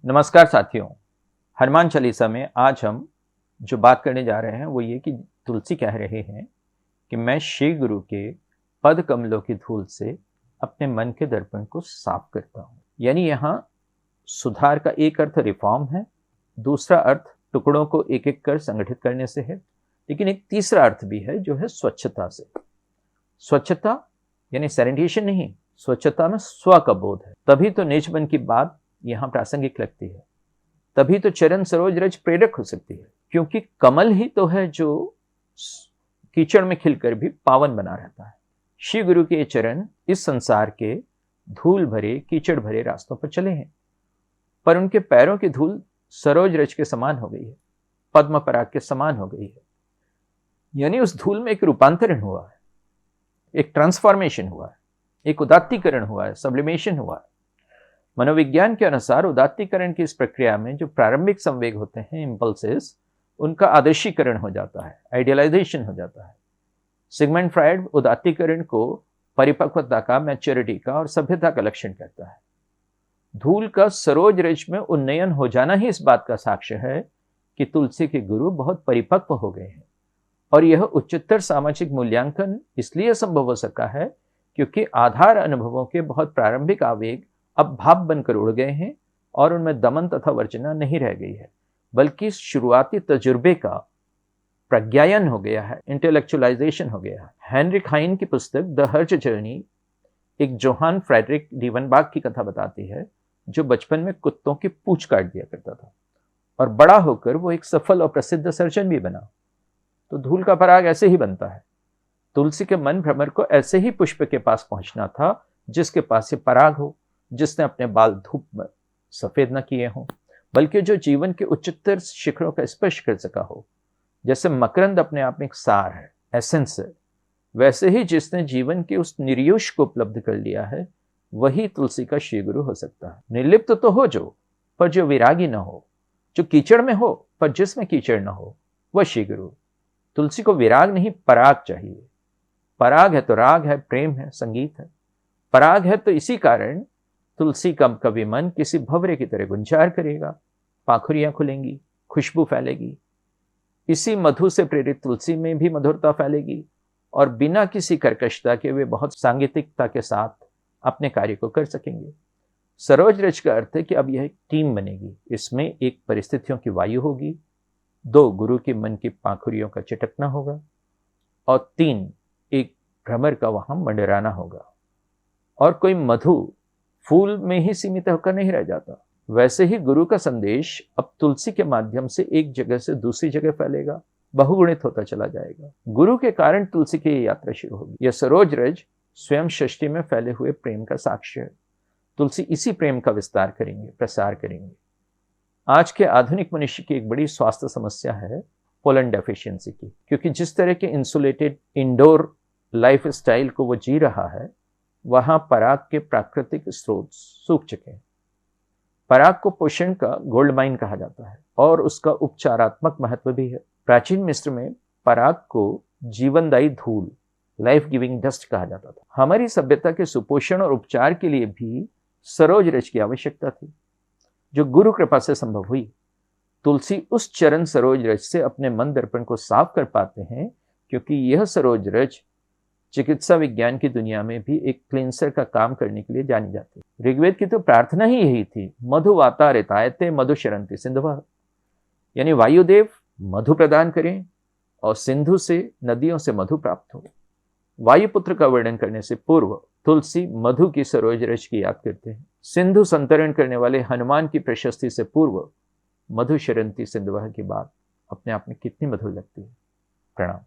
नमस्कार साथियों। हनुमान चालीसा में आज हम जो बात करने जा रहे हैं वो ये कि तुलसी कह रहे हैं कि मैं श्री गुरु के पद कमलों की धूल से अपने मन के दर्पण को साफ करता हूँ। यानी यहाँ सुधार का एक अर्थ रिफॉर्म है, दूसरा अर्थ टुकड़ों को एक एक कर संगठित करने से है, लेकिन एक तीसरा अर्थ भी है जो है स्वच्छता से। स्वच्छता यानी सैनिटेशन नहीं, स्वच्छता में स्व का बोध है। तभी तो निजमन की बात यहाँ प्रासंगिक लगती है, तभी तो चरण सरोज रज प्रेरक हो सकती है, क्योंकि कमल ही तो है जो कीचड़ में खिलकर भी पावन बना रहता है। श्री गुरु के चरण इस संसार के धूल भरे कीचड़ भरे रास्तों पर चले हैं, पर उनके पैरों की धूल सरोज रज के समान हो गई है, पद्म पराग के समान हो गई है। यानी उस धूल में एक रूपांतरण हुआ है, एक ट्रांसफॉर्मेशन हुआ है, एक उदात्तीकरण हुआ है, सब्लिमेशन हुआ है। मनोविज्ञान के अनुसार उदात्तीकरण की इस प्रक्रिया में जो प्रारंभिक संवेग होते हैं, इंपल्सेस, उनका आदर्शीकरण हो जाता है, आइडियलाइजेशन हो जाता है। सिगमंड फ्रायड उदात्तीकरण को परिपक्वता का, मैच्योरिटी का और सभ्यता का लक्षण कहता है। धूल का सरोज रज में उन्नयन हो जाना ही इस बात का साक्ष्य है कि तुलसी के गुरु बहुत परिपक्व हो गए हैं। और यह उच्चतर सामाजिक मूल्यांकन इसलिए संभव हो सका है क्योंकि आधार अनुभवों के बहुत प्रारंभिक आवेग अब भाप बनकर उड़ गए हैं और उनमें दमन तथा वर्जना नहीं रह गई है, बल्कि शुरुआती तजुर्बे का प्रज्ञायन हो गया है, इंटेलेक्चुअलाइजेशन हो गया है। हेनरिक हाइन की पुस्तक द हर्ज जर्नी एक जोहान फ्रेडरिक डीवनबाग की कथा बताती है, जो बचपन में कुत्तों की पूंछ काट दिया करता था और बड़ा होकर वो एक सफल और प्रसिद्ध सर्जन भी बना। तो धूल का पराग ऐसे ही बनता है। तुलसी के मन भ्रमर को ऐसे ही पुष्प के पास पहुंचना था जिसके पास ये पराग हो, जिसने अपने बाल धूप में सफेद न किए हों, बल्कि जो जीवन के उच्चतर शिखरों का स्पर्श कर सका हो। जैसे मकरंद अपने आप में एक सार है, एसेंस है, वैसे ही जिसने जीवन के उस निर्योश को उपलब्ध कर लिया है, वही तुलसी का श्री गुरु हो सकता है। निर्लिप्त तो हो जो, पर जो विरागी न हो, जो कीचड़ में हो पर जिसमें कीचड़ न हो, वह श्री गुरु। तुलसी को विराग नहीं, पराग चाहिए। पराग है तो राग है, प्रेम है, संगीत है। पराग है तो इसी कारण तुलसी का कभी मन किसी भंवरे की तरह गुंजार करेगा, पाखुरियां खुलेंगी, खुशबू फैलेगी। इसी मधु से प्रेरित तुलसी में भी मधुरता फैलेगी और बिना किसी कर्कशता के वे बहुत सांगीतिकता के साथ अपने कार्य को कर सकेंगे। सरोज रज का अर्थ है कि अब यह एक टीम बनेगी। इसमें एक परिस्थितियों की वायु होगी, 2 गुरु के मन की पाखुरियों का चिटकना होगा और 3 एक भ्रमर का वहां मंडराना होगा। और कोई मधु फूल में ही सीमित होकर नहीं रह जाता। वैसे ही गुरु का संदेश अब तुलसी के माध्यम से एक जगह से दूसरी जगह फैलेगा, बहुगुणित होता चला जाएगा। गुरु के कारण तुलसी की यह यात्रा शुरू होगी। यह सरोज रज स्वयं सृष्टि में फैले हुए प्रेम का साक्ष्य है। तुलसी इसी प्रेम का विस्तार करेंगे, प्रसार करेंगे। आज के आधुनिक मनुष्य की एक बड़ी स्वास्थ्य समस्या है पोलन डेफिशिएंसी की, क्योंकि जिस तरह के इंसुलेटेड इंडोर लाइफ स्टाइल को वो जी रहा है, वहां पराग के प्राकृतिक स्रोत सूख चुके हैं। पराग को पोषण का गोल्ड माइन कहा जाता है और उसका उपचारात्मक महत्व भी है। प्राचीन मिस्र में पराग को जीवनदायी धूल, लाइफ गिविंग डस्ट कहा जाता था। हमारी सभ्यता के सुपोषण और उपचार के लिए भी सरोज रज की आवश्यकता थी, जो गुरु कृपा से संभव हुई। तुलसी उस चरण सरोज रज से अपने मन दर्पण को साफ कर पाते हैं, क्योंकि यह सरोज रज चिकित्सा विज्ञान की दुनिया में भी एक क्लींसर का काम करने के लिए जानी जाती है। ऋग्वेद की तो प्रार्थना ही यही थी, मधु वाता रितायते मधु शरंति सिंधुवा। यानी वायुदेव मधु प्रदान करें और सिंधु से, नदियों से मधु प्राप्त हो। वायुपुत्र का वर्णन करने से पूर्व तुलसी मधु की सरोज रज की याद करते हैं। सिंधु संतरण करने वाले हनुमान की प्रशस्ति से पूर्व मधु शरंति सिंधुवा की बात अपने आप में कितनी मधुर लगती है। प्रणाम।